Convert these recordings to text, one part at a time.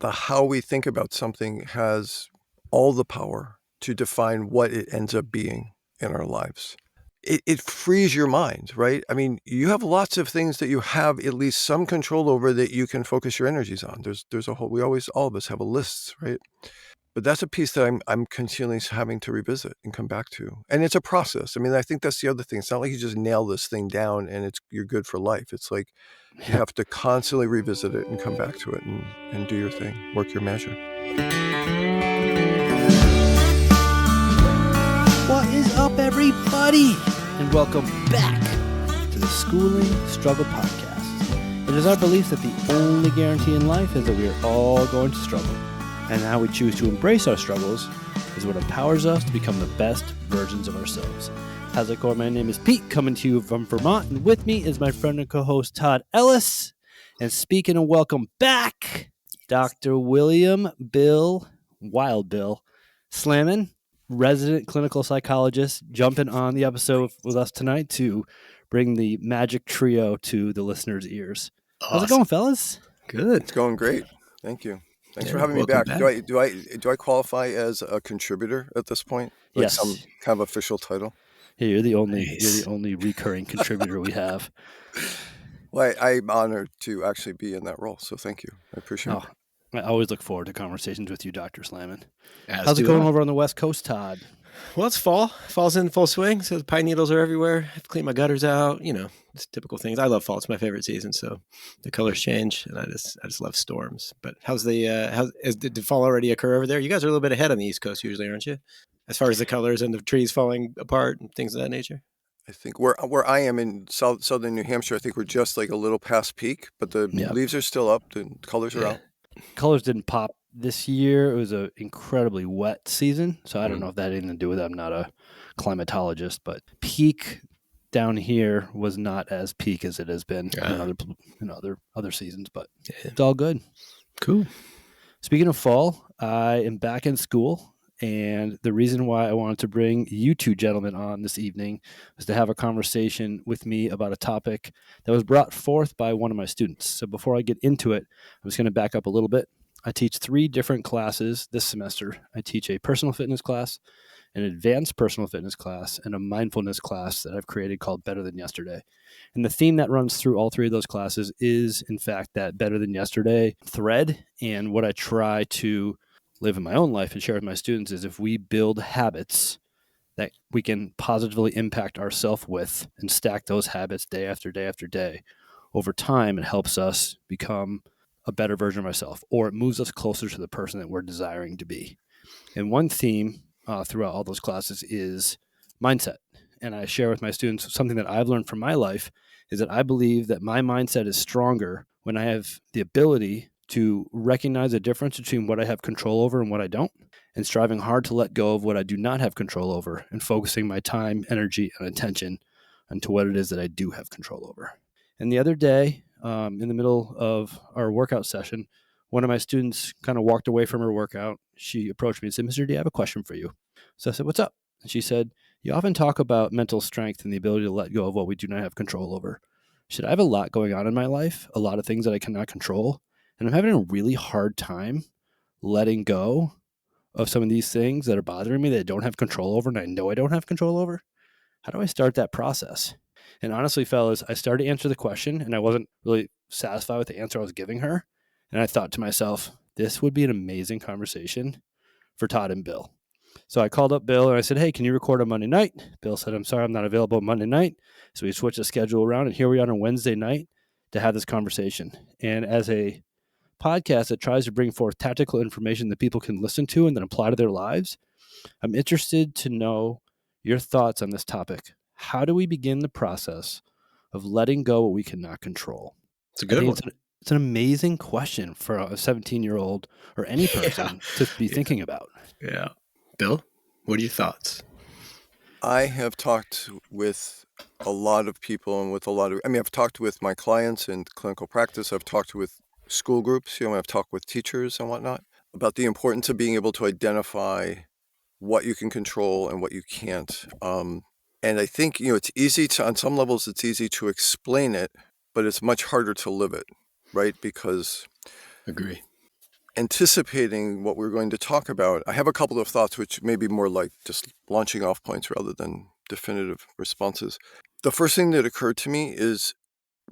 the how we think about something has all the power to define what it ends up being in our lives. It frees your mind, right? I mean, you have lots of things that you have at least some control over that you can focus your energies on. There's a whole, all of us have a list, right? But that's a piece that I'm continually having to revisit and come back to. And it's a process. I mean, I think that's the other thing. It's not like you just nail this thing down and you're good for life. It's like you have to constantly revisit it and come back to it and do your thing, work your measure. What is up, everybody? And welcome back to the Schooling Struggle Podcast. It is our belief that the only guarantee in life is that we are all going to struggle. And how we choose to embrace our struggles is what empowers us to become the best versions of ourselves. How's it going? My name is Pete, coming to you from Vermont, and with me is my friend and co-host Todd Ellis. And speaking of welcome back, Dr. William Wild Bill Slammon, resident clinical psychologist, jumping on the episode with us tonight to bring the magic trio to the listeners' ears. Awesome. How's it going, fellas? Good. It's going great. Thank you. Thanks for having me back. Do I qualify as a contributor at this point? Like yes. Some kind of official title? Yeah, you're the only recurring contributor we have. Well, I'm honored to actually be in that role, so thank you. I appreciate it. I always look forward to conversations with you, Dr. Slammon. How's it going over on the West Coast, Todd? Well, it's fall. Fall's in full swing, so the pine needles are everywhere. I've cleaned my gutters out. It's typical things. I love fall. It's my favorite season, so the colors change, and I just love storms. But did fall already occur over there? You guys are a little bit ahead on the East Coast usually, aren't you? As far as the colors and the trees falling apart and things of that nature. I think where I am in southern New Hampshire, I think we're just like a little past peak, but the leaves are still up. The colors are out. Colors didn't pop this year. It was an incredibly wet season, so I don't know if that had anything to do with it. I'm not a climatologist, but peak down here was not as peak as it has been in other seasons, but it's all good. Cool. Speaking of fall, I am back in school, and the reason why I wanted to bring you two gentlemen on this evening was to have a conversation with me about a topic that was brought forth by one of my students. So before I get into it, I'm just going to back up a little bit. I teach 3 different classes this semester. I teach a personal fitness class, an advanced personal fitness class, and a mindfulness class that I've created called Better Than Yesterday. And the theme that runs through all 3 of those classes is, in fact, that Better Than Yesterday thread. And what I try to live in my own life and share with my students is if we build habits that we can positively impact ourselves with and stack those habits day after day after day, over time, it helps us become a better version of ourselves, or it moves us closer to the person that we're desiring to be. And one theme throughout all those classes is mindset. And I share with my students something that I've learned from my life is that I believe that my mindset is stronger when I have the ability to recognize the difference between what I have control over and what I don't, and striving hard to let go of what I do not have control over and focusing my time, energy, and attention into what it is that I do have control over. And the other day, in the middle of our workout session, one of my students kind of walked away from her workout. She approached me and said, "Mr. D, I have a question for you." So I said, "What's up?" And she said, "You often talk about mental strength and the ability to let go of what we do not have control over." She said, "I have a lot going on in my life, a lot of things that I cannot control, and I'm having a really hard time letting go of some of these things that are bothering me that I don't have control over, and I know I don't have control over. How do I start that process?" And honestly, fellas, I started to answer the question, and I wasn't really satisfied with the answer I was giving her. And I thought to myself, this would be an amazing conversation for Todd and Bill. So I called up Bill, and I said, "Hey, can you record on Monday night?" Bill said, "I'm sorry, I'm not available Monday night." So we switched the schedule around, and here we are on Wednesday night to have this conversation. And as a podcast that tries to bring forth tactical information that people can listen to and then apply to their lives, I'm interested to know your thoughts on this topic. How do we begin the process of letting go what we cannot control? It's a good one. It's an amazing question for a 17-year-old or any person to be thinking about. Yeah. Bill, what are your thoughts? I have talked with a lot of people and I've talked with my clients in clinical practice. I've talked with school groups, I've talked with teachers and whatnot about the importance of being able to identify what you can control and what you can't. And I think, it's easy on some levels, it's easy to explain it, but it's much harder to live it, right? Because agree. anticipating what we're going to talk about, I have a couple of thoughts which may be more like just launching off points rather than definitive responses. The first thing that occurred to me is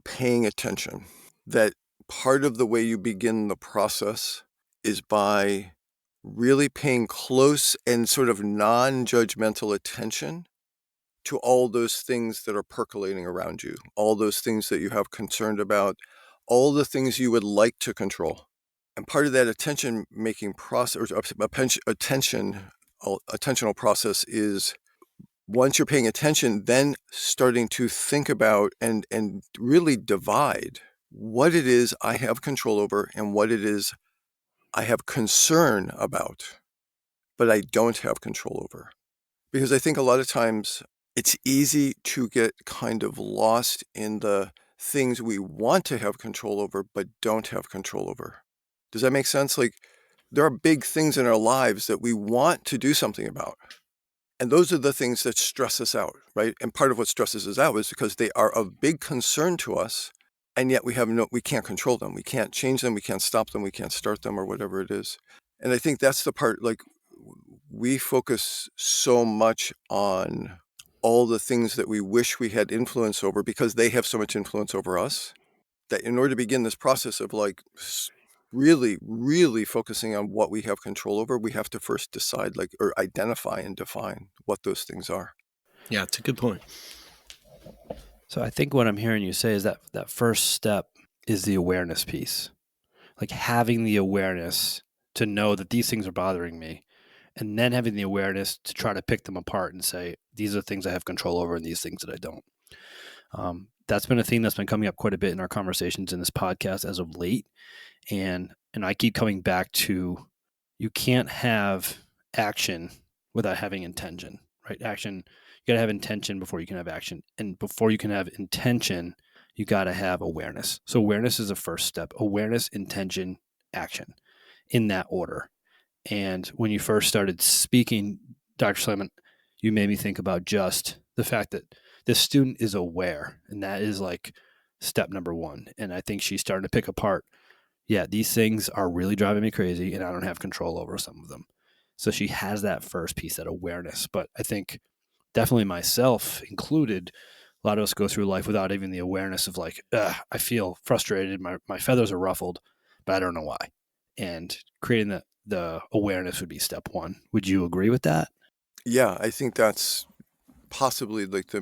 paying attention. That part of the way you begin the process is by really paying close and sort of non-judgmental attention to all those things that are percolating around you, all those things that you have concerned about, all the things you would like to control. And part of that attention making process, or attentional process, is once you're paying attention, then starting to think about and really divide what it is I have control over and what it is I have concern about, but I don't have control over. Because I think a lot of times it's easy to get kind of lost in the things we want to have control over, but don't have control over. Does that make sense? Like, there are big things in our lives that we want to do something about. And those are the things that stress us out, right? And part of what stresses us out is because they are of big concern to us, and yet we can't control them. We can't change them. We can't stop them. We can't start them, or whatever it is. And I think that's the part, like, we focus so much on all the things that we wish we had influence over because they have so much influence over us, that in order to begin this process of like really, really focusing on what we have control over, we have to first decide, like, or identify and define what those things are. Yeah, it's a good point. So I think what I'm hearing you say is that that first step is the awareness piece, like having the awareness to know that these things are bothering me, and then having the awareness to try to pick them apart and say, these are things I have control over and these things that I don't. That's been a theme that's been coming up quite a bit in our conversations in this podcast as of late. And I keep coming back to, you can't have action without having intention, right? Action, you got to have intention before you can have action. And before you can have intention, you got to have awareness. So awareness is the first step. Awareness, intention, action, in that order. And when you first started speaking, Dr. Slammon, you made me think about just the fact that the student is aware, and that is like step number one. And I think she's starting to pick apart, yeah, these things are really driving me crazy and I don't have control over some of them. So she has that first piece, that awareness. But I think definitely myself included, a lot of us go through life without even the awareness of like, I feel frustrated. My feathers are ruffled, but I don't know why. And creating the awareness would be step one. Would you agree with that? Yeah, I think that's possibly like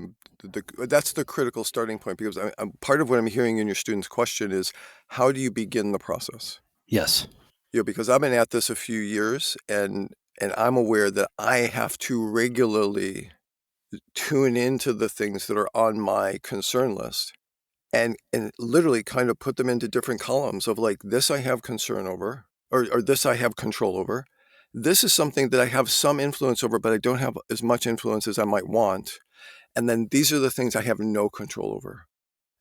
that's the critical starting point, because I'm part of what I'm hearing in your student's question is, how do you begin the process? Yes. Because I've been at this a few years, and I'm aware that I have to regularly tune into the things that are on my concern list, and literally kind of put them into different columns of like, this I have concern over, or this I have control over. This is something that I have some influence over, but I don't have as much influence as I might want. And then these are the things I have no control over.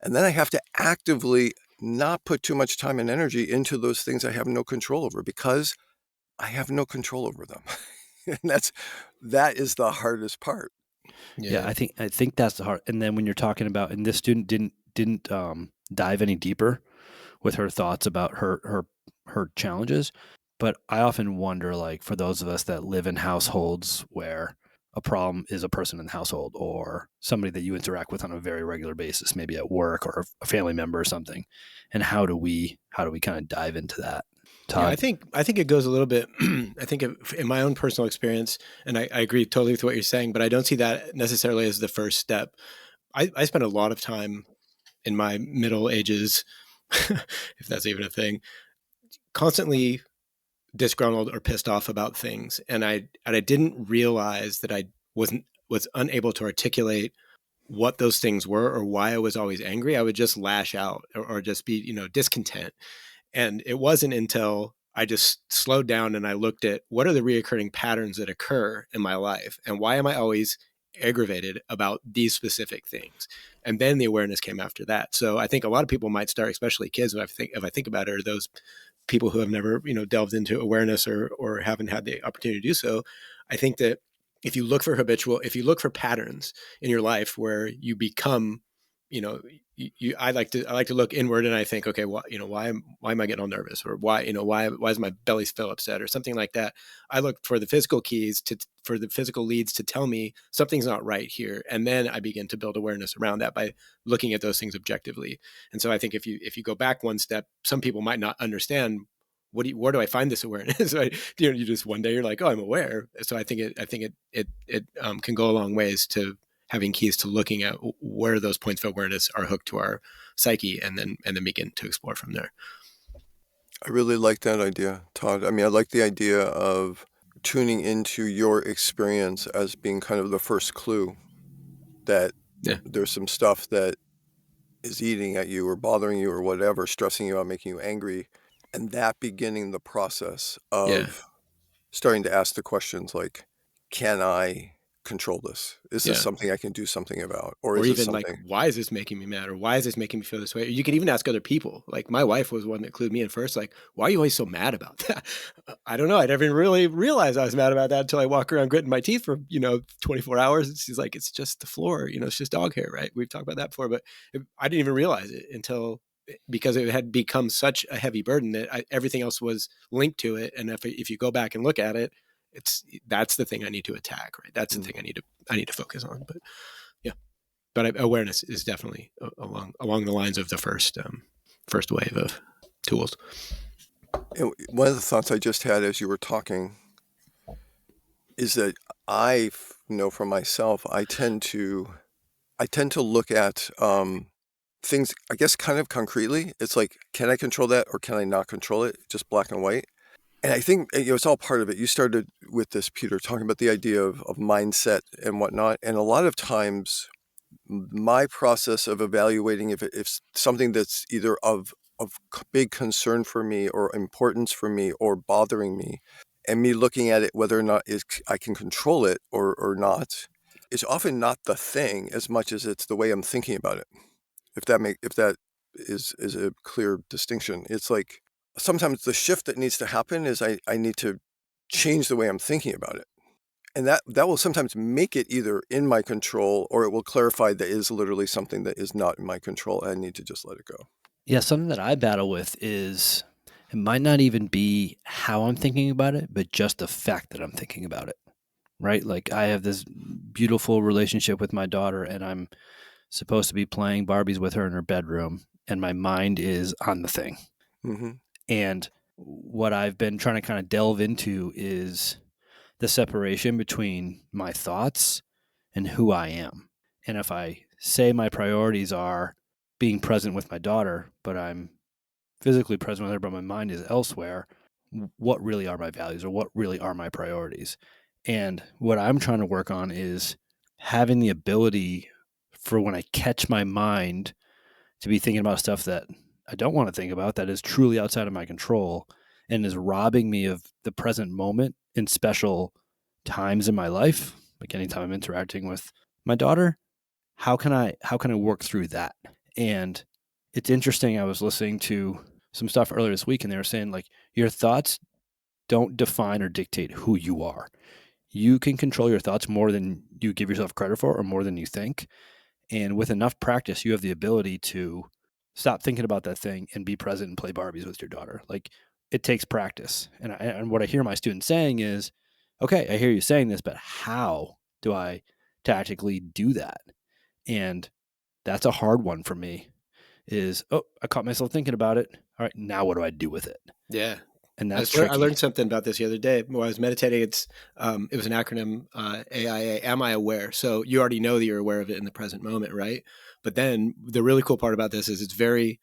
And then I have to actively not put too much time and energy into those things I have no control over, because I have no control over them. And that is the hardest part. Yeah, I think that's the hard. And then when you're talking about, and this student didn't dive any deeper with her thoughts about her challenges, but I often wonder, like, for those of us that live in households where a problem is a person in the household or somebody that you interact with on a very regular basis, maybe at work or a family member or something, and how do we kind of dive into that? Todd? Yeah, I think it goes a little bit. I think in my own personal experience, and I agree totally with what you're saying, but I don't see that necessarily as the first step. I spent a lot of time in my middle ages, if that's even a thing, constantly disgruntled or pissed off about things, and I didn't realize that I was unable to articulate what those things were or why I was always angry. I would just lash out or just be discontent. And it wasn't until I just slowed down and I looked at what are the reoccurring patterns that occur in my life and why am I always aggravated about these specific things. And then the awareness came after that. So I think a lot of people might start, especially kids, if I think about it, are those people who have never, delved into awareness or haven't had the opportunity to do so. I think that if you look for patterns in your life where you become I like to look inward, and I think, okay, why am I getting all nervous, or why is my belly feel upset, or something like that. I look for the physical for the physical leads to tell me something's not right here, and then I begin to build awareness around that by looking at those things objectively. And so I think if you go back one step, some people might not understand where do I find this awareness? Right? You just one day you're like, oh, I'm aware. So I think it can go a long ways to having keys to looking at where those points of awareness are hooked to our psyche, and then begin to explore from there. I really like that idea, Todd. I mean, I like the idea of tuning into your experience as being kind of the first clue that Yeah. there's some stuff that is eating at you or bothering you or whatever, stressing you out, making you angry, and that beginning the process Yeah. of starting to ask the questions like, can I control this? Is this Yeah. something I can do something about? Or Or is this even like, something? why is this making me mad? Or why is this making me feel this way? You can even ask other people. Like my wife was one that clued me in first. Like, why are you always so mad about that? I don't know. I never even really realized I was mad about that until I walk around gritting my teeth for, 24 hours. And she's like, it's just the floor, it's just dog hair, right? We've talked about that before, but I didn't even realize it until, because it had become such a heavy burden that everything else was linked to it. And if you go back and look at it, that's the thing I need to attack, right? That's the thing I need to focus on. But yeah, but awareness is definitely along the lines of the first wave of tools. And one of the thoughts I just had as you were talking is that I know for myself, I tend to look at things, I guess, kind of concretely. It's like, can I control that or can I not control it? Just black and white. And I think it's all part of it. You started with this, Peter, talking about the idea of mindset and whatnot. And a lot of times, my process of evaluating if something that's either of big concern for me or importance for me or bothering me, and me looking at it whether or not I can control it or not, is often not the thing as much as it's the way I'm thinking about it. If that is a clear distinction. It's like sometimes the shift that needs to happen is I need to change the way I'm thinking about it. And that will sometimes make it either in my control or it will clarify that is literally something that is not in my control. And I need to just let it go. Yeah, something that I battle with is it might not even be how I'm thinking about it, but just the fact that I'm thinking about it, right? Like I have this beautiful relationship with my daughter, and I'm supposed to be playing Barbies with her in her bedroom, and my mind is on the thing. Mm-hmm. And what I've been trying to kind of delve into is the separation between my thoughts and who I am. And if I say my priorities are being present with my daughter, but I'm physically present with her, but my mind is elsewhere, what really are my values or what really are my priorities? And what I'm trying to work on is having the ability for when I catch my mind to be thinking about stuff that I don't want to think about, that is truly outside of my control and is robbing me of the present moment in special times in my life, like anytime I'm interacting with my daughter. How can I work through that? And it's interesting. I was listening to some stuff earlier this week, and they were saying like your thoughts don't define or dictate who you are. You can control your thoughts more than you give yourself credit for or more than you think. And with enough practice, you have the ability to stop thinking about that thing and be present and play Barbies with your daughter. Like it takes practice. And what I hear my students saying is, okay, I hear you saying this, but how do I tactically do that? And that's a hard one for me is, oh, I caught myself thinking about it. All right, now what do I do with it? Yeah. And that's I tricky. learned something about this the other day while I was meditating. It was an acronym, AIA. Am I aware? So you already know that you're aware of it in the present moment, right? But then the really cool part about this is it's very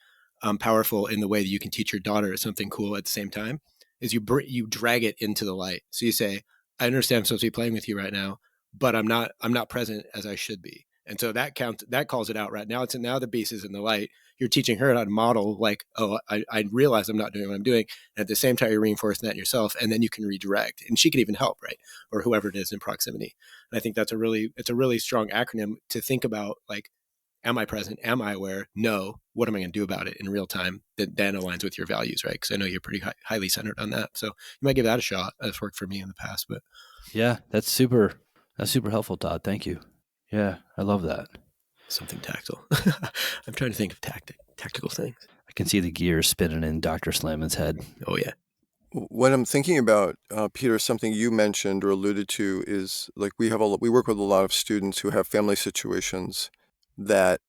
powerful in the way that you can teach your daughter something cool at the same time. Is you drag it into the light. So you say, I understand I'm supposed to be playing with you right now, but I'm not present as I should be. And so that calls it out right now. Now the beast is in the light. You're teaching her how to model like, oh, I realize I'm not doing what I'm doing. And at the same time, you're reinforcing that in yourself, and then you can redirect. And she can even help, right? Or whoever it is in proximity. And I think it's a really strong acronym to think about, like, am I present? Am I aware? No. What am I going to do about it in real time that then aligns with your values, right? Because I know you're pretty highly centered on that. So you might give that a shot. That's worked for me in the past. But Yeah, that's super helpful, Todd. Thank you. Yeah, I love that. Something tactile. I'm trying to think of tactical things. I can see the gears spinning in Dr. Slammon's head. Oh yeah. What I'm thinking about, Peter, something you mentioned or alluded to is like we work with a lot of students who have family situations that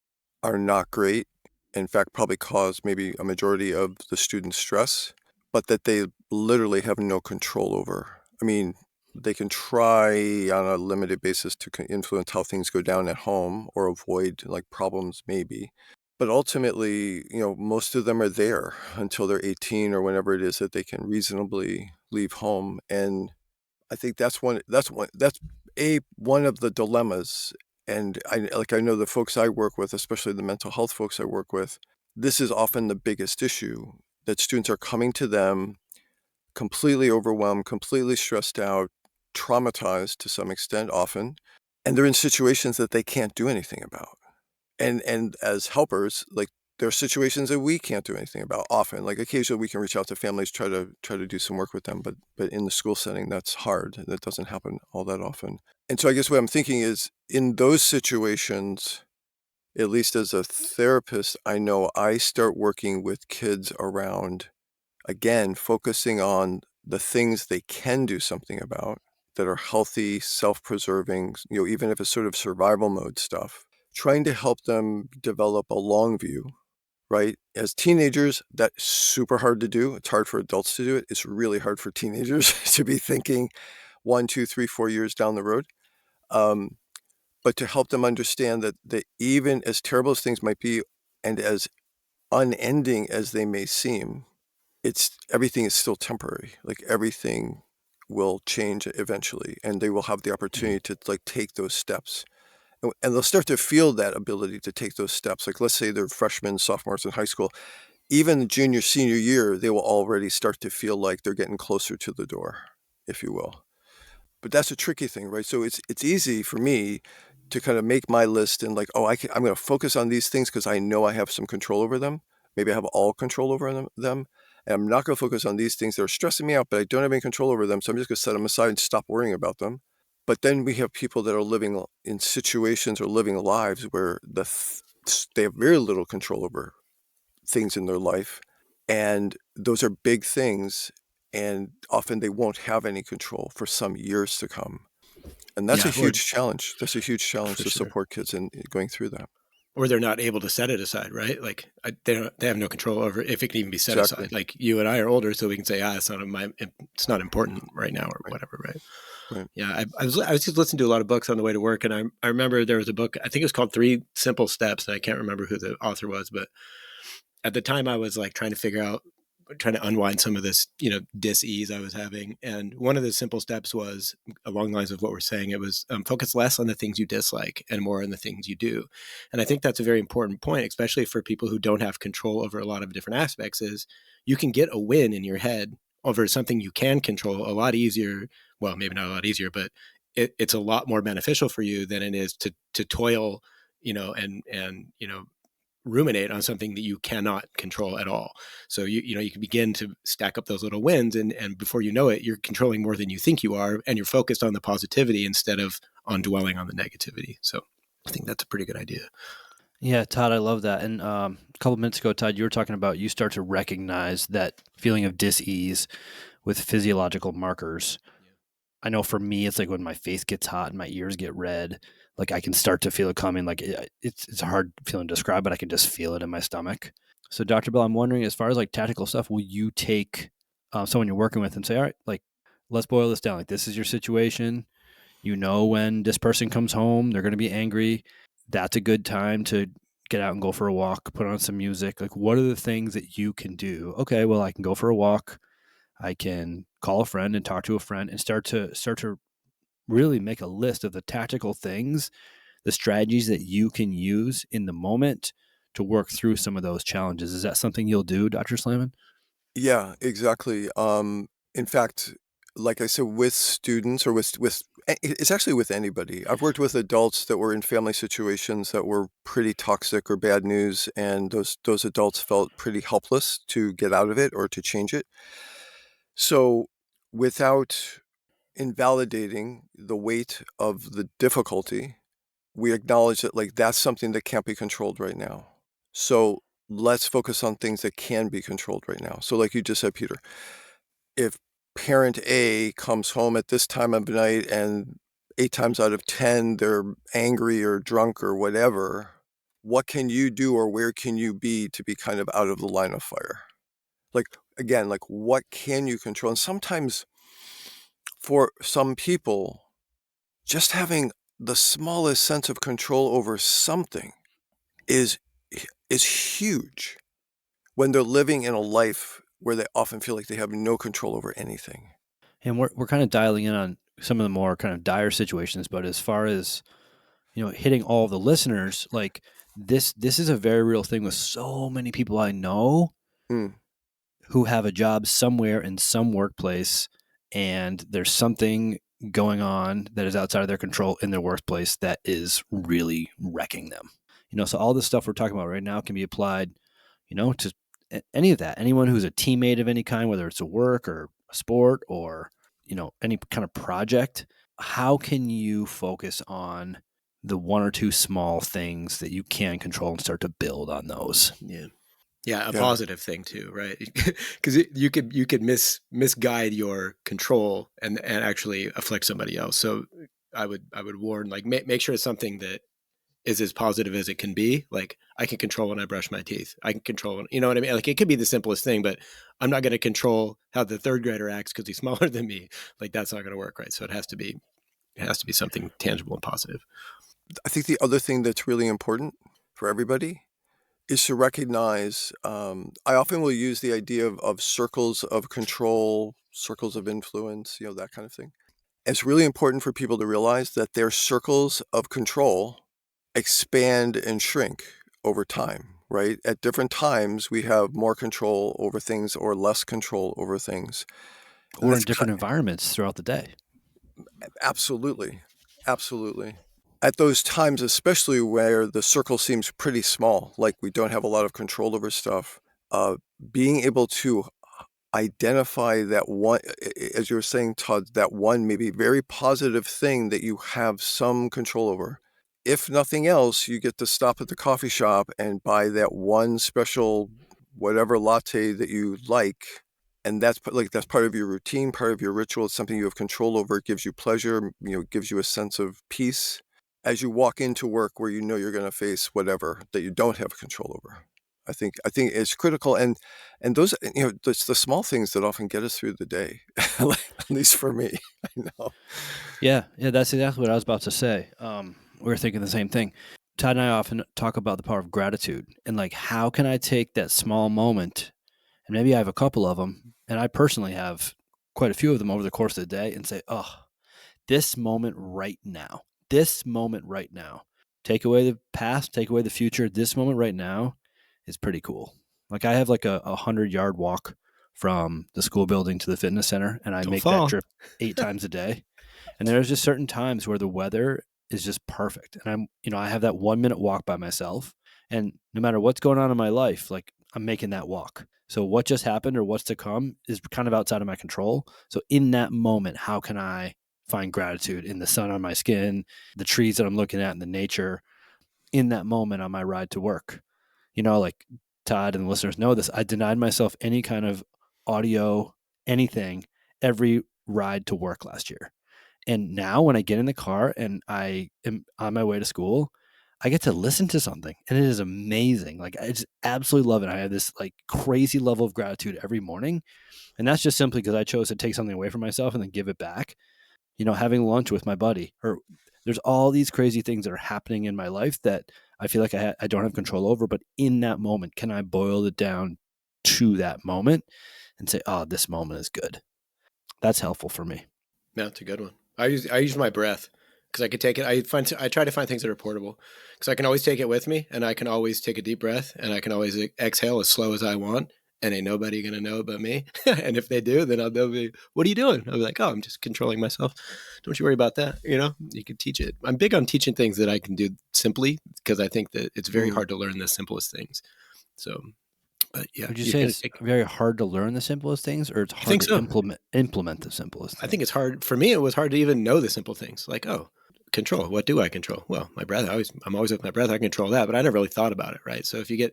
are not great. In fact, probably cause maybe a majority of the students' stress, but that they literally have no control over. I mean, they can try on a limited basis to influence how things go down at home or avoid like problems maybe. But ultimately, most of them are there until they're 18 or whenever it is that they can reasonably leave home. And I think that's one of the dilemmas. And I know the folks I work with, especially the mental health folks I work with, this is often the biggest issue, that students are coming to them completely overwhelmed, completely stressed out, traumatized to some extent often, and they're in situations that they can't do anything about. And as helpers, like, there are situations that we can't do anything about often. Like, occasionally we can reach out to families, try to do some work with them, but in the school setting, that's hard. That doesn't happen all that often. And so I guess what I'm thinking is, in those situations, at least as a therapist, I know I start working with kids around, again, focusing on the things they can do something about that are healthy, self-preserving, even if it's sort of survival mode stuff, trying to help them develop a long view, right? As teenagers, that's super hard to do. It's hard for adults to do it. It's really hard for teenagers to be thinking 1, 2, 3, 4 years down the road. But to help them understand that even as terrible as things might be and as unending as they may seem, everything is still temporary. Like, everything will change eventually, and they will have the opportunity to like take those steps. And they'll start to feel that ability to take those steps. Like, let's say they're freshmen, sophomores in high school. Even junior, senior year, they will already start to feel like they're getting closer to the door, if you will. But that's a tricky thing, right? So it's easy for me to kind of make my list and like, oh, I'm going to focus on these things because I know I have some control over them. Maybe I have all control over them. And I'm not going to focus on these things that are stressing me out, but I don't have any control over them. So I'm just going to set them aside and stop worrying about them. But then we have people that are living in situations or living lives where they have very little control over things in their life. And those are big things. And often they won't have any control for some years to come. And that's a Yeah, or huge challenge. That's a huge challenge for to sure. support kids in going through that. Or they're not able to set it aside, right? Like they have no control over if it can even be set Exactly. aside. Like you and I are older, so we can say, it's not important right now or Right. whatever, right? Right. Yeah, I was just listening to a lot of books on the way to work, and I remember there was a book, I think it was called Three Simple Steps, and I can't remember who the author was, but at the time I was like trying to unwind some of this, dis-ease I was having. And one of the simple steps was along the lines of what we're saying. It was focus less on the things you dislike and more on the things you do. And I think that's a very important point, especially for people who don't have control over a lot of different aspects, is you can get a win in your head over something you can control a lot easier. Well, maybe not a lot easier, but it's a lot more beneficial for you than it is to toil, and ruminate on something that you cannot control at all. So you can begin to stack up those little wins, and before you know it, you're controlling more than you think you are, and you're focused on the positivity instead of on dwelling on the negativity. So I think that's a pretty good idea. Yeah, Todd, I love that. And a couple minutes ago, Todd, you were talking about you start to recognize that feeling of dis-ease with physiological markers. I know for me, it's like when my face gets hot and my ears get red, like I can start to feel it coming. Like it's a hard feeling to describe, but I can just feel it in my stomach. So, Dr. Bell, I'm wondering, as far as like tactical stuff, will you take someone you're working with and say, all right, like, let's boil this down. Like, this is your situation. You know, when this person comes home, they're going to be angry. That's a good time to get out and go for a walk, put on some music. Like, what are the things that you can do? Okay, well, I can go for a walk. I can call a friend and talk to a friend and start to really make a list of the tactical things, the strategies that you can use in the moment to work through some of those challenges. Is that something you'll do, Dr. Slamon? Yeah, exactly. In fact, like I said, with students or it's actually with anybody. I've worked with adults that were in family situations that were pretty toxic or bad news, and those adults felt pretty helpless to get out of it or to change it. So, without invalidating the weight of the difficulty, we acknowledge that, like, that's something that can't be controlled right now. So let's focus on things that can be controlled right now. So like you just said, Peter, if parent A comes home at this time of night and 8 times out of 10 they're angry or drunk or whatever, what can you do or where can you be to be kind of out of the line of fire? Like, again, like, what can you control? And sometimes for some people, just having the smallest sense of control over something is is huge when they're living in a life where they often feel like they have no control over anything. And we're kind of dialing in on some of the more kind of dire situations, but as far as, hitting all of the listeners, like this is a very real thing with so many people I know Mm, who have a job somewhere in some workplace, and there's something going on that is outside of their control in their workplace that is really wrecking them. So all this stuff we're talking about right now can be applied, to any of that. Anyone who's a teammate of any kind, whether it's a work or a sport or, any kind of project. How can you focus on the one or two small things that you can control and start to build on those? Yeah, a yeah. positive thing too, right? Because you could misguide your control and actually afflict somebody else. So I would warn, like, make sure it's something that is as positive as it can be. Like, I can control when I brush my teeth. I can control, you know what I mean? Like, it could be the simplest thing, but I'm not going to control how the third grader acts because he's smaller than me. Like, that's not going to work, right? So it has to be something tangible and positive. I think the other thing that's really important for everybody is to recognize, I often will use the idea of circles of control, circles of influence, that kind of thing. It's really important for people to realize that their circles of control expand and shrink over time, right? At different times, we have more control over things or less control over things. And Or in that's different environments throughout the day. absolutely, absolutely. At those times, especially where the circle seems pretty small, like we don't have a lot of control over stuff, being able to identify that one, as you were saying, Todd, that one maybe very positive thing that you have some control over. If nothing else, you get to stop at the coffee shop and buy that one special whatever latte that you like. And that's that's part of your routine, part of your ritual. It's something you have control over. It gives you pleasure, gives you a sense of peace as you walk into work where you're going to face whatever that you don't have control over. I think it's critical, and those, it's the small things that often get us through the day, like, at least for me. I know. Yeah, that's exactly what I was about to say. We were thinking the same thing. Todd and I often talk about the power of gratitude and, like, how can I take that small moment, and maybe I have a couple of them, and I personally have quite a few of them over the course of the day, and say, oh, this moment right now, take away the past, take away the future. This moment right now is pretty cool. Like, I have like a 100-yard walk from the school building to the fitness center, and I Don't make that fall. trip 8 times a day. And there's just certain times where the weather is just perfect. And I have that 1 minute walk by myself. And no matter what's going on in my life, like, I'm making that walk. So what just happened or what's to come is kind of outside of my control. So in that moment, how can I find gratitude in the sun on my skin, the trees that I'm looking at, and the nature in that moment on my ride to work? Like Todd and the listeners know this, I denied myself any kind of audio, anything, every ride to work last year. And now when I get in the car and I am on my way to school, I get to listen to something, and it is amazing. Like, I just absolutely love it. I have this, like, crazy level of gratitude every morning. And that's just simply because I chose to take something away from myself and then give it back. Having lunch with my buddy, or there's all these crazy things that are happening in my life that I feel like I don't have control over. But in that moment, can I boil it down to that moment and say, oh, this moment is good? That's helpful for me. Yeah, it's a good one. I use my breath because I could take it. I try to find things that are portable because I can always take it with me, and I can always take a deep breath, and I can always exhale as slow as I want, and ain't nobody gonna know but me. And if they do, then they'll be, "What are you doing?" I'll be like, "Oh, I'm just controlling myself. Don't you worry about that." You can teach it. I'm big on teaching things that I can do simply because I think that it's very Mm. hard to learn the simplest things. So, but yeah, Would you you say can. it's very hard to learn the simplest things, or it's I hard think to so. implement the simplest I things? think it's hard for me. It was hard to even know the simple things, like, oh, control. What do I control? Well, my breath. I'm always with my breath. I can control that, but I never really thought about it, right? So if you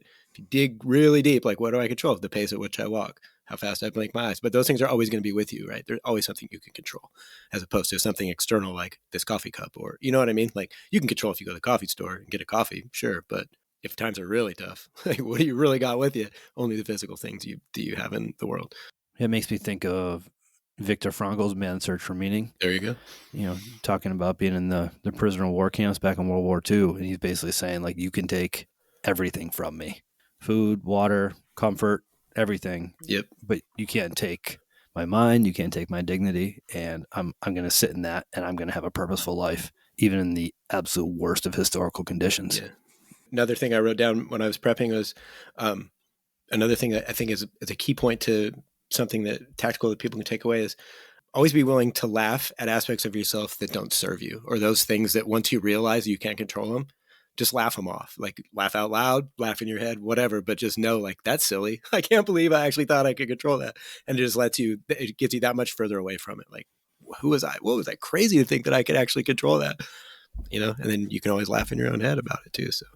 dig really deep, like what do I control? The pace at which I walk, how fast I blink my eyes. But those things are always going to be with you, right? There's always something you can control, as opposed to something external like this coffee cup, or you know what I mean? Like you can control if you go to the coffee store and get a coffee, sure, but if times are really tough, like what do you really got with you? Only the physical things you have in the world. It makes me think of Viktor Frankl's Man's Search for Meaning. There you go. Talking about being in the prisoner of war camps back in World War II. And he's basically saying, like, you can take everything from me. Food, water, comfort, everything. Yep. But you can't take my mind, you can't take my dignity. And I'm going to sit in that, and I'm going to have a purposeful life, even in the absolute worst of historical conditions. Yeah. Another thing I wrote down when I was prepping was another thing that I think is a key point to something that tactical that people can take away is always be willing to laugh at aspects of yourself that don't serve you, or those things that once you realize you can't control them, just laugh them off. Like laugh out loud, laugh in your head, whatever, but just know like that's silly. I can't believe I actually thought I could control that. And it gets you that much further away from it. Like who was I? What was I crazy to think that I could actually control that? And then you can always laugh in your own head about it too. So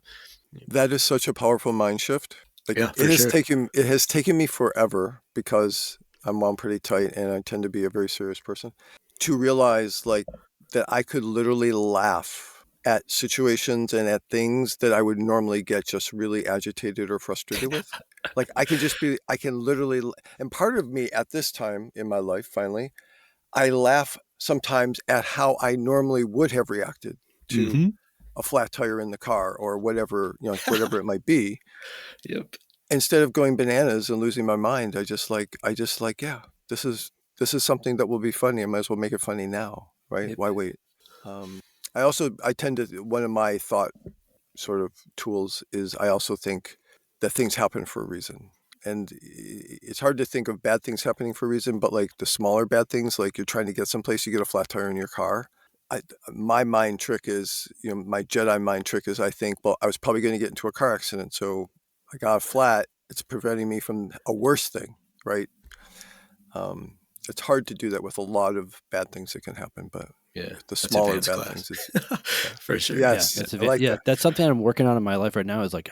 that is such a powerful mind shift. Like yeah, it has taken me forever, because I'm wound pretty tight and I tend to be a very serious person, to realize like that I could literally laugh at situations and at things that I would normally get just really agitated or frustrated with. Like I can literally, and part of me at this time in my life, finally, I laugh sometimes at how I normally would have reacted to a flat tire in the car or whatever it might be. Yep. Instead of going bananas and losing my mind, I just like, yeah, this is something that will be funny. I might as well make it funny now, right? Yep. Why wait? I tend to, one of my thought sort of tools is I also think that things happen for a reason. And it's hard to think of bad things happening for a reason, but like the smaller bad things, like you're trying to get someplace, you get a flat tire in your car. My mind trick is, my Jedi mind trick is I think, well, I was probably going to get into a car accident, so I got a flat. It's preventing me from a worse thing, right? It's hard to do that with a lot of bad things that can happen, but yeah, the smaller bad things, for sure. Yes, that's something I'm working on in my life right now. Is like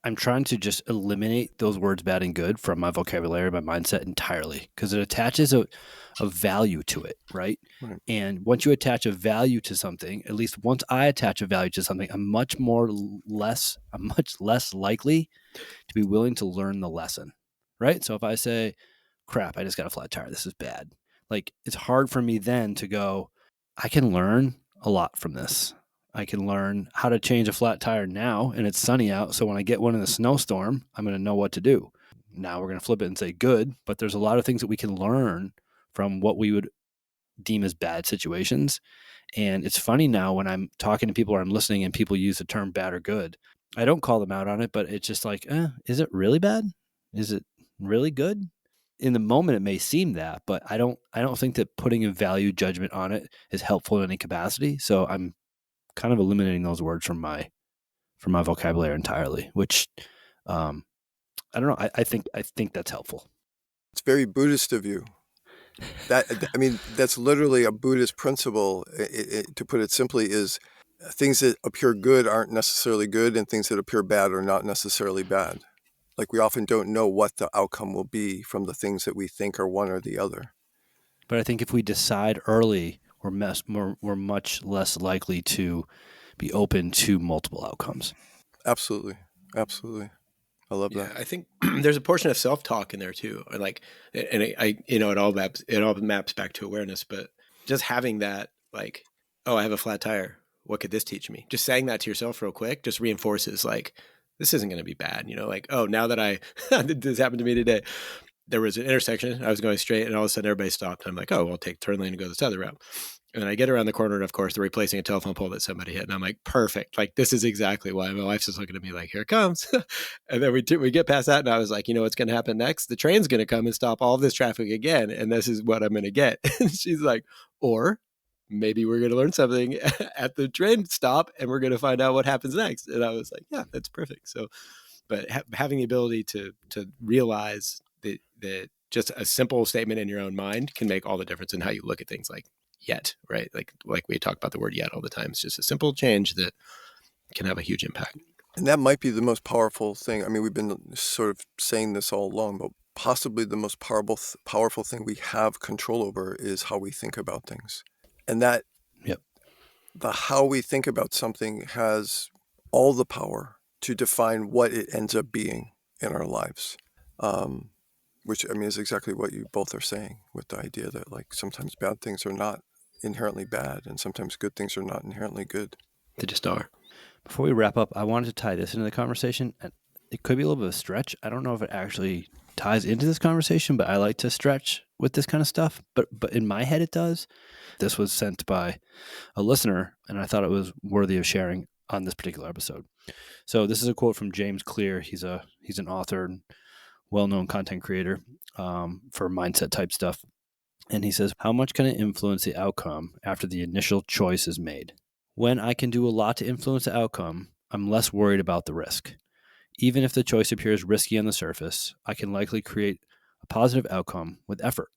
I'm trying to just eliminate those words bad and good from my vocabulary, my mindset entirely, because it attaches a value to it, right? And once you attach a value to something, at least once I attach a value to something, I'm much less likely to be willing to learn the lesson, right? So if I say, crap, I just got a flat tire, this is bad. Like it's hard for me then to go, I can learn a lot from this. I can learn how to change a flat tire now, and it's sunny out. So when I get one in a snowstorm, I'm going to know what to do. Now we're going to flip it and say good, but there's a lot of things that we can learn from what we would deem as bad situations. And it's funny now when I'm talking to people or I'm listening and people use the term bad or good, I don't call them out on it, but it's just like, is it really bad? Is it really good? In the moment, it may seem that, but I don't think that putting a value judgment on it is helpful in any capacity. So I'm kind of eliminating those words from my vocabulary entirely, which I don't know. I think that's helpful. It's very Buddhist of you. That's literally a Buddhist principle. To put it simply, is things that appear good aren't necessarily good, and things that appear bad are not necessarily bad. Like we often don't know what the outcome will be from the things that we think are one or the other. But I think if we decide early, we're much less likely to be open to multiple outcomes. Absolutely. I love that. I think there's a portion of self-talk in there too. And it all maps back to awareness, but just having that, like, oh, I have a flat tire. What could this teach me? Just saying that to yourself real quick just reinforces like, this isn't going to be bad. Like, oh, now that this happened to me today, there was an intersection. I was going straight and all of a sudden everybody stopped. I'm like, oh, well, take turn lane and go this other route. And then I get around the corner and of course they're replacing a telephone pole that somebody hit. And I'm like, perfect. Like, this is exactly why. My wife's just looking at me like, here it comes. And then we get past that. And I was like, you know what's going to happen next? The train's going to come and stop all of this traffic again. And this is what I'm going to get. And she's like, or maybe we're going to learn something at the train stop and we're going to find out what happens next. And I was like, yeah, that's perfect. So, but having the ability to realize that just a simple statement in your own mind can make all the difference in how you look at things like yet, right? Like we talk about the word yet all the time. It's just a simple change that can have a huge impact. And that might be the most powerful thing. I mean, we've been sort of saying this all along, but possibly the most powerful thing we have control over is how we think about things. And that Yep. the how we think about something has all the power to define what it ends up being in our lives. Which, I mean, is exactly what you both are saying, with the idea that, like, sometimes bad things are not inherently bad, and sometimes good things are not inherently good. They just are. Before we wrap up, I wanted to tie this into the conversation. And it could be a little bit of a stretch. I don't know if it actually ties into this conversation, but I like to stretch with this kind of stuff. But in my head, it does. This was sent by a listener, and I thought it was worthy of sharing on this particular episode. So this is a quote from James Clear. He's an author and well-known content creator for mindset type stuff. And he says, how much can it influence the outcome after the initial choice is made? When I can do a lot to influence the outcome, I'm less worried about the risk. Even if the choice appears risky on the surface, I can likely create a positive outcome with effort.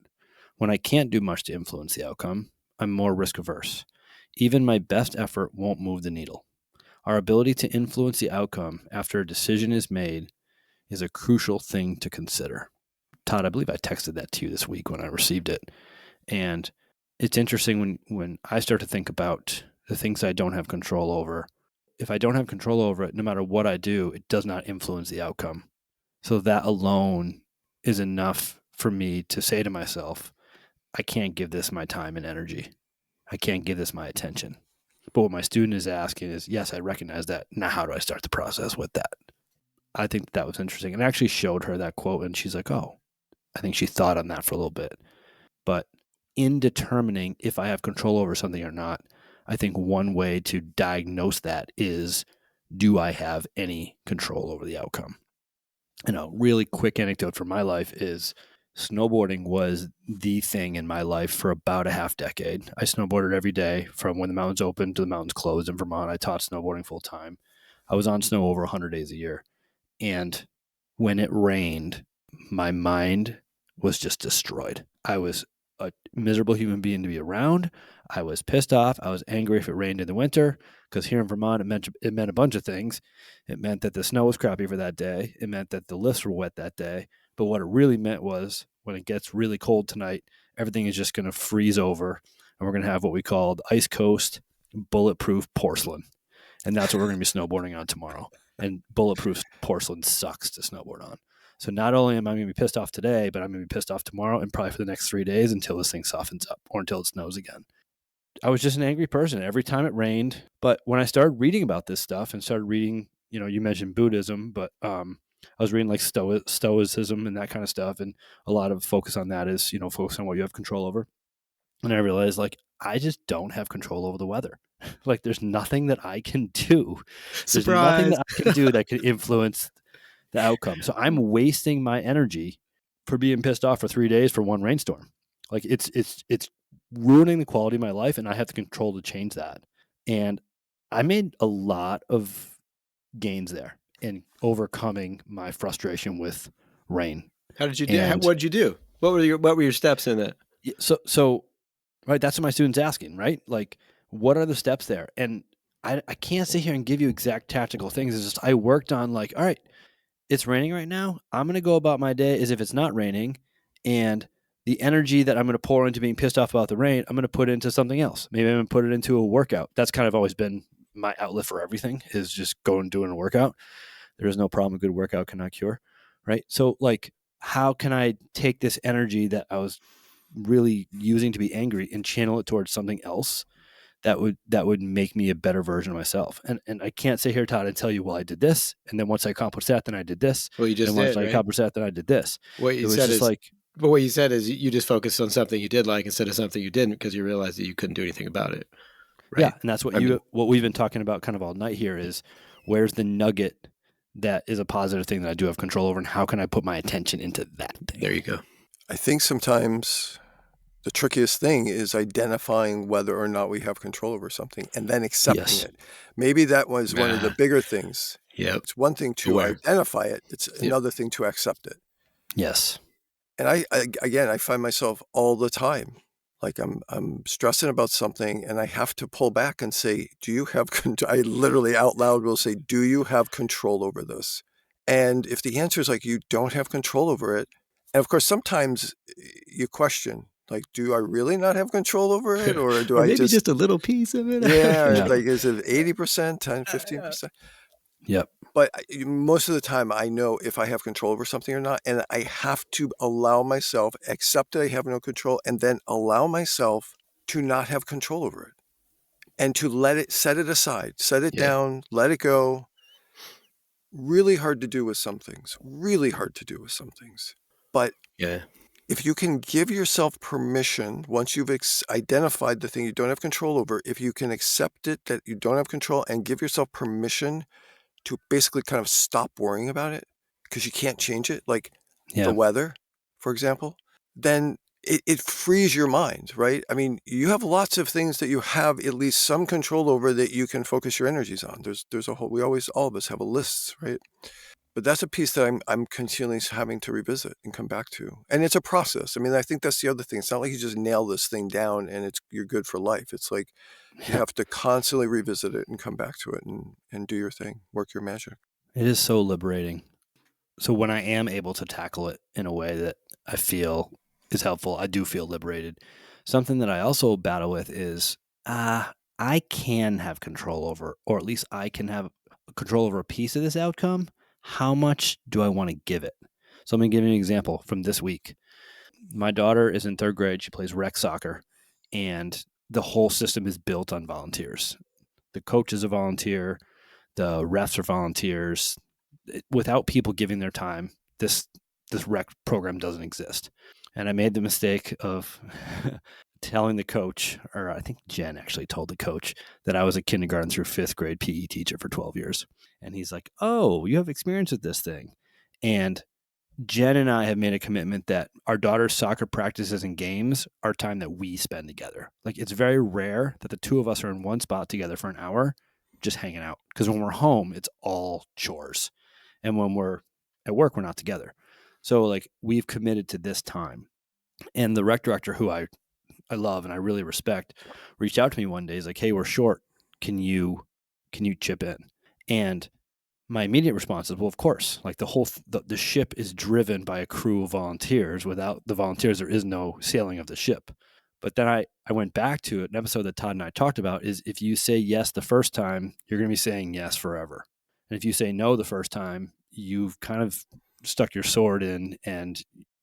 When I can't do much to influence the outcome, I'm more risk averse. Even my best effort won't move the needle. Our ability to influence the outcome after a decision is made is a crucial thing to consider. Todd, I believe I texted that to you this week when I received it. And it's interesting when I start to think about the things I don't have control over. If I don't have control over it, no matter what I do, it does not influence the outcome. So that alone is enough for me to say to myself, I can't give this my time and energy. I can't give this my attention. But what my student is asking is, yes, I recognize that. Now, how do I start the process with that? I think that was interesting. And I actually showed her that quote, and she's like, oh, I think she thought on that for a little bit. But in determining if I have control over something or not, I think one way to diagnose that is, do I have any control over the outcome? And a really quick anecdote from my life is snowboarding was the thing in my life for about a half decade. I snowboarded every day from when the mountains opened to the mountains closed in Vermont. I taught snowboarding full time. I was on snow over 100 days a year. And when it rained, my mind was just destroyed. I was a miserable human being to be around. I was pissed off. I was angry if it rained in the winter, because here in Vermont, it meant a bunch of things. It meant that the snow was crappy for that day. It meant that the lifts were wet that day. But what it really meant was, when it gets really cold tonight, everything is just going to freeze over, and we're going to have what we called ice coast bulletproof porcelain. And that's what we're going to be snowboarding on tomorrow. And bulletproof porcelain sucks to snowboard on. So not only am I going to be pissed off today, but I'm going to be pissed off tomorrow and probably for the next 3 days until this thing softens up or until it snows again. I was just an angry person every time it rained. But when I started reading about this stuff and started reading, you mentioned Buddhism, but I was reading like Stoicism and that kind of stuff. And a lot of focus on that is, focus on what you have control over. And I realized, like, I just don't have control over the weather. Like, there's nothing that I can do. There's nothing that I can do that could influence the outcome. So I'm wasting my energy for being pissed off for 3 days for one rainstorm. Like, it's ruining the quality of my life, and I have the control to change that. And I made a lot of gains there in overcoming my frustration with rain. How did you do? What did you do? What were your steps in it? So right, that's what my student's asking, right? Like, what are the steps there? And I can't sit here and give you exact tactical things. It's just I worked on, like, all right, it's raining right now. I'm going to go about my day as if it's not raining, and the energy that I'm going to pour into being pissed off about the rain, I'm going to put into something else. Maybe I'm going to put it into a workout. That's kind of always been my outlet for everything, is just going and doing a workout. There is no problem a good workout cannot cure, right? So, like, how can I take this energy that I was really using to be angry and channel it towards something else that would make me a better version of myself? And I can't sit here, Todd, and tell you, well, I did this, and then once I accomplished that, then I did this. Well, you just and did, once I right? accomplished that, then I did this. What you said is like, but what you said is you just focused on something you did like instead of something you didn't, because you realized that you couldn't do anything about it. Right? Yeah, and that's what what we've been talking about kind of all night here is, where's the nugget that is a positive thing that I do have control over, and how can I put my attention into that thing? There you go. I think sometimes the trickiest thing is identifying whether or not we have control over something and then accepting it. Maybe that was one of the bigger things. Yep. It's one thing to identify it. It's another thing to accept it. Yes. And I find myself all the time, Like I'm stressing about something and I have to pull back and say, do you have I literally out loud will say, do you have control over this? And if the answer is like, you don't have control over it, and of course, sometimes you question, like, do I really not have control over it? Or do Or I maybe just, just a little piece of it. yeah, or Yeah. like, is it 80%, 10, Yeah. 15%? Yep. But most of the time, I know if I have control over something or not, and I have to allow myself, accept that I have no control, and then allow myself to not have control over it, and to set it aside, set it Yeah. down, let it go. Really hard to do with some things, really hard to do with some things. But Yeah. if you can give yourself permission, once you've identified the thing you don't have control over, if you can accept it that you don't have control and give yourself permission to basically kind of stop worrying about it because you can't change it, like the Yeah. weather, for example, then it frees your mind, right? I mean, you have lots of things that you have at least some control over that you can focus your energies on. There's a whole, all of us have a list, right? But that's a piece that I'm continually having to revisit and come back to. And it's a process. I mean, I think that's the other thing. It's not like you just nail this thing down and you're good for life. It's like you Yeah. have to constantly revisit it and come back to it and do your thing, work your magic. It is so liberating. So when I am able to tackle it in a way that I feel is helpful, I do feel liberated. Something that I also battle with is I can have control over, or at least I can have control over a piece of this outcome. How much do I want to give it? So I'm going to give you an example from this week. My daughter is in third grade. She plays rec soccer, and the whole system is built on volunteers. The coach is a volunteer. The refs are volunteers. Without people giving their time, this rec program doesn't exist. And I made the mistake of telling the coach, or I think Jen actually told the coach, that I was a kindergarten through fifth grade PE teacher for 12 years. And he's like, oh, you have experience with this thing. And Jen and I have made a commitment that our daughter's soccer practices and games are time that we spend together. Like, it's very rare that the two of us are in one spot together for an hour just hanging out. Because when we're home, it's all chores. And when we're at work, we're not together. So, like, we've committed to this time. And the rec director, who I love and I really respect, reached out to me one day. He's like, hey, we're short. Can you chip in? And my immediate response is, well, of course. Like, the ship is driven by a crew of volunteers. Without the volunteers, there is no sailing of the ship. But then I went back to an episode that Todd and I talked about is if you say yes the first time, you're going to be saying yes forever. And if you say no the first time, you've kind of stuck your sword in and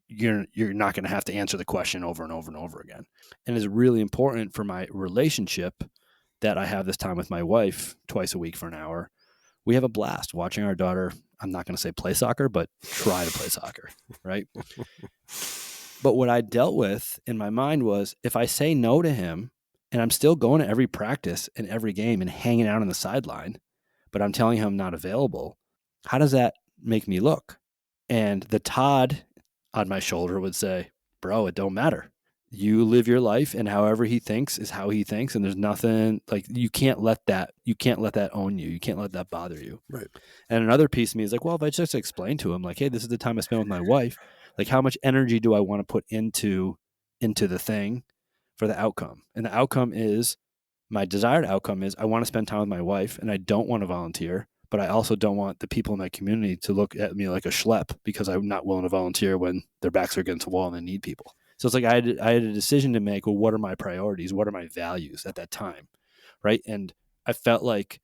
you're not going to have to answer the question over and over and over again. And it's really important for my relationship that I have this time with my wife twice a week for an hour. We have a blast watching our daughter. I'm not going to say play soccer, but try to play soccer, right? But what I dealt with in my mind was if I say no to him and I'm still going to every practice and every game and hanging out on the sideline, but I'm telling him I'm not available, how does that make me look? And the Todd on my shoulder would say, bro, it don't matter. You live your life and however he thinks is how he thinks. And there's nothing like you can't let that own you. You can't let that bother you. Right. And another piece of me is like, well, if I just explain to him like, hey, this is the time I spend with my wife, like how much energy do I want to put into the thing for the outcome? And the outcome is my desired outcome is I want to spend time with my wife and I don't want to volunteer, but I also don't want the people in my community to look at me like a schlep because I'm not willing to volunteer when their backs are against the wall and they need people. So it's like I had a decision to make. Well, what are my priorities? What are my values at that time? Right. And I felt like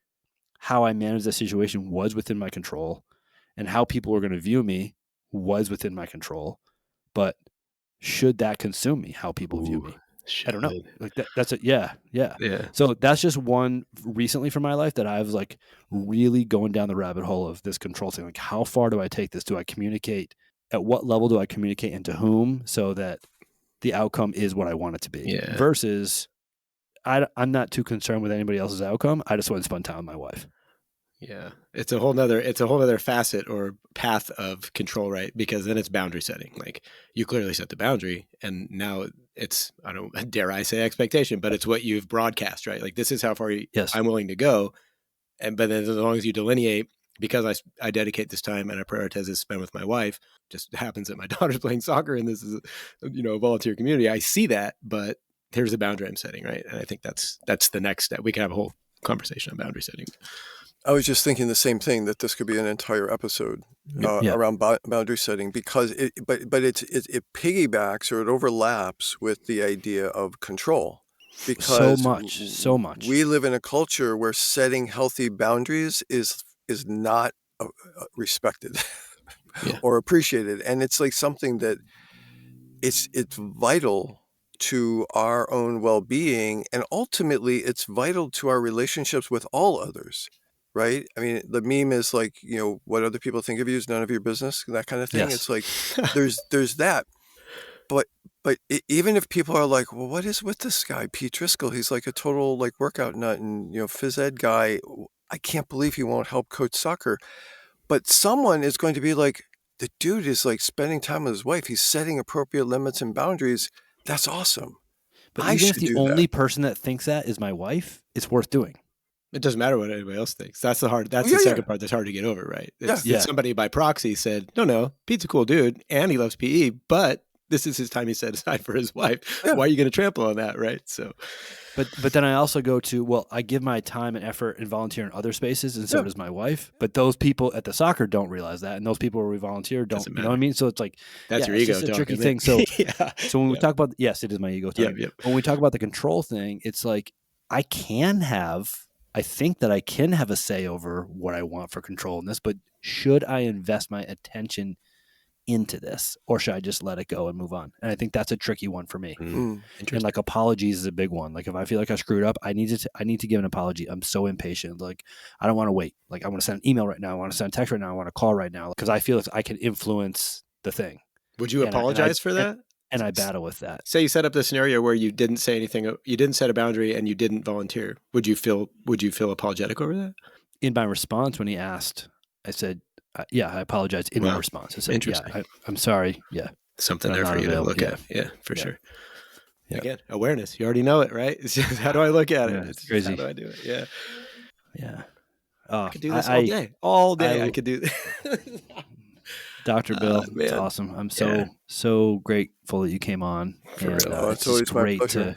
how I managed the situation was within my control and how people were going to view me was within my control. But should that consume me, how people view me? I don't know. Like that's it. Yeah. Yeah. Yeah. So that's just one recently from my life that I was like really going down the rabbit hole of this control thing. Like, how far do I take this? Do I communicate? At what level do I communicate and to whom so that the outcome is what I want it to be? Yeah. Versus I'm not too concerned with anybody else's outcome. I just want to spend time with my wife. Yeah. It's a whole nother facet or path of control, right? Because then it's boundary setting. Like you clearly set the boundary and now it's, I don't dare I say expectation, but it's what you've broadcast, right? Like this is how far Yes. I'm willing to go. But then as long as you delineate, because I dedicate this time and I prioritize this spend with my wife, just happens that my daughter's playing soccer and this is, a volunteer community. I see that, but here's the boundary I'm setting, right? And I think that's the next step. We can have a whole conversation on boundary setting. I was just thinking the same thing, that this could be an entire episode Yeah. around boundary setting, because it piggybacks, or it overlaps with the idea of control. Because so much. we live in a culture where setting healthy boundaries is not respected Yeah. or appreciated, and it's like something that it's vital to our own well-being, and ultimately it's vital to our relationships with all others, right? I mean, the meme is like, what other people think of you is none of your business, that kind of thing. Yes. It's like there's that. But even if people are like, well, what is with this guy, Pete Driscoll? He's like a total like workout nut and phys ed guy. I can't believe he won't help coach soccer. But someone is going to be like, the dude is like spending time with his wife. He's setting appropriate limits and boundaries. That's awesome. But I even if should the do only that. person that thinks that is my wife, it's worth doing. It doesn't matter what anybody else thinks. That's the Yeah, second part that's hard to get over, right? It's Yeah. that somebody by proxy said, no, Pete's a cool dude and he loves PE, but this is his time he set aside for his wife. Yeah. Why are you going to trample on that, right? So, But then I also go to, well, I give my time and effort and volunteer in other spaces, and so Yeah. does my wife. But those people at the soccer don't realize that, and those people where we volunteer don't. Doesn't You know what I mean? So it's like, that's your it's ego just a talking, tricky man. thing. So Yeah. so when we talk about, yes, it is my ego talking. Yep. When we talk about the control thing, it's like I think that I can have a say over what I want for control in this, but should I invest my attention into this, or should I just let it go and move on? And I think that's a tricky one for me. Mm. And like apologies is a big one. Like if I feel like I screwed up, I need to give an apology. I'm so impatient. Like I don't want to wait. Like I want to send an email right now. I want to send a text right now. I want to call right now because I feel like I can influence the thing. Would you apologize for that? And I battle with that. Say you set up the scenario where you didn't say anything, you didn't set a boundary, and you didn't volunteer. Would you feel apologetic over that? In my response, when he asked, I said, "Yeah, I apologize." In my response, I said, "Yeah, I'm sorry." Yeah, something there for you to look at. Yeah, for sure. Yeah. Again, awareness. You already know it, right? It's just, how do I look at it? Yeah, it's crazy. How do I do it? Yeah. Yeah. I could do this all day. All day I could do this. Dr. Bill, it's man. awesome. I'm so grateful that you came on. For real. It's always great to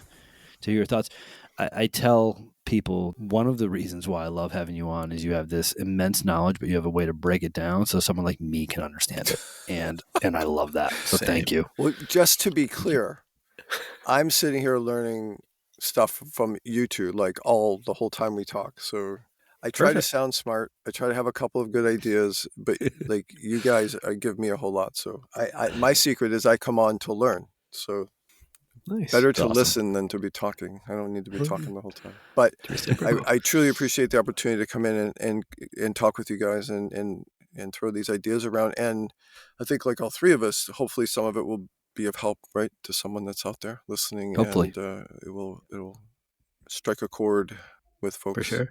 hear your thoughts. I tell people one of the reasons why I love having you on is you have this immense knowledge, but you have a way to break it down so someone like me can understand it. And I love that. So thank you. Well, just to be clear, I'm sitting here learning stuff from you two, like the whole time we talk. So I try to sound smart. I try to have a couple of good ideas, but like you guys give me a whole lot. So my secret is I come on to learn. So better to listen than to be talking. I don't need to be talking the whole time. But I truly appreciate the opportunity to come in and talk with you guys and throw these ideas around. And I think like all three of us, hopefully some of it will be of help, right, to someone that's out there listening. Hopefully. And it'll strike a chord with folks. For sure.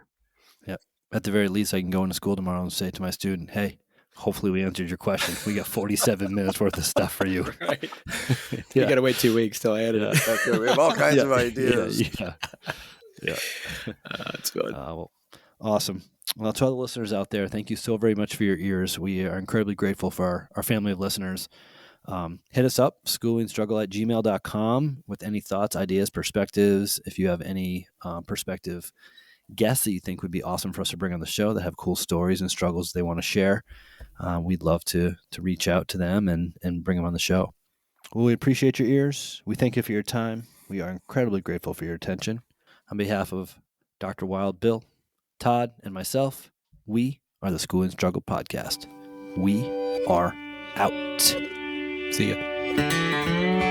Yeah. At the very least, I can go into school tomorrow and say to my student, hey, hopefully we answered your question. We got 47 minutes worth of stuff for you. Right. You got to wait 2 weeks till I edit it. We have all kinds of ideas. Yeah. That's good. Well, awesome. Well, to all the listeners out there, thank you so very much for your ears. We are incredibly grateful for our family of listeners. Hit us up, schoolingstruggle@gmail.com with any thoughts, ideas, perspectives. If you have any perspective guests that you think would be awesome for us to bring on the show that have cool stories and struggles they want to share, we'd love to reach out to them and bring them on the show. Well, we appreciate your ears. We thank you for your time. We are incredibly grateful for your attention. On behalf of Dr. Wild Bill, Todd, and myself, we are the School and Struggle Podcast. We are out. See ya.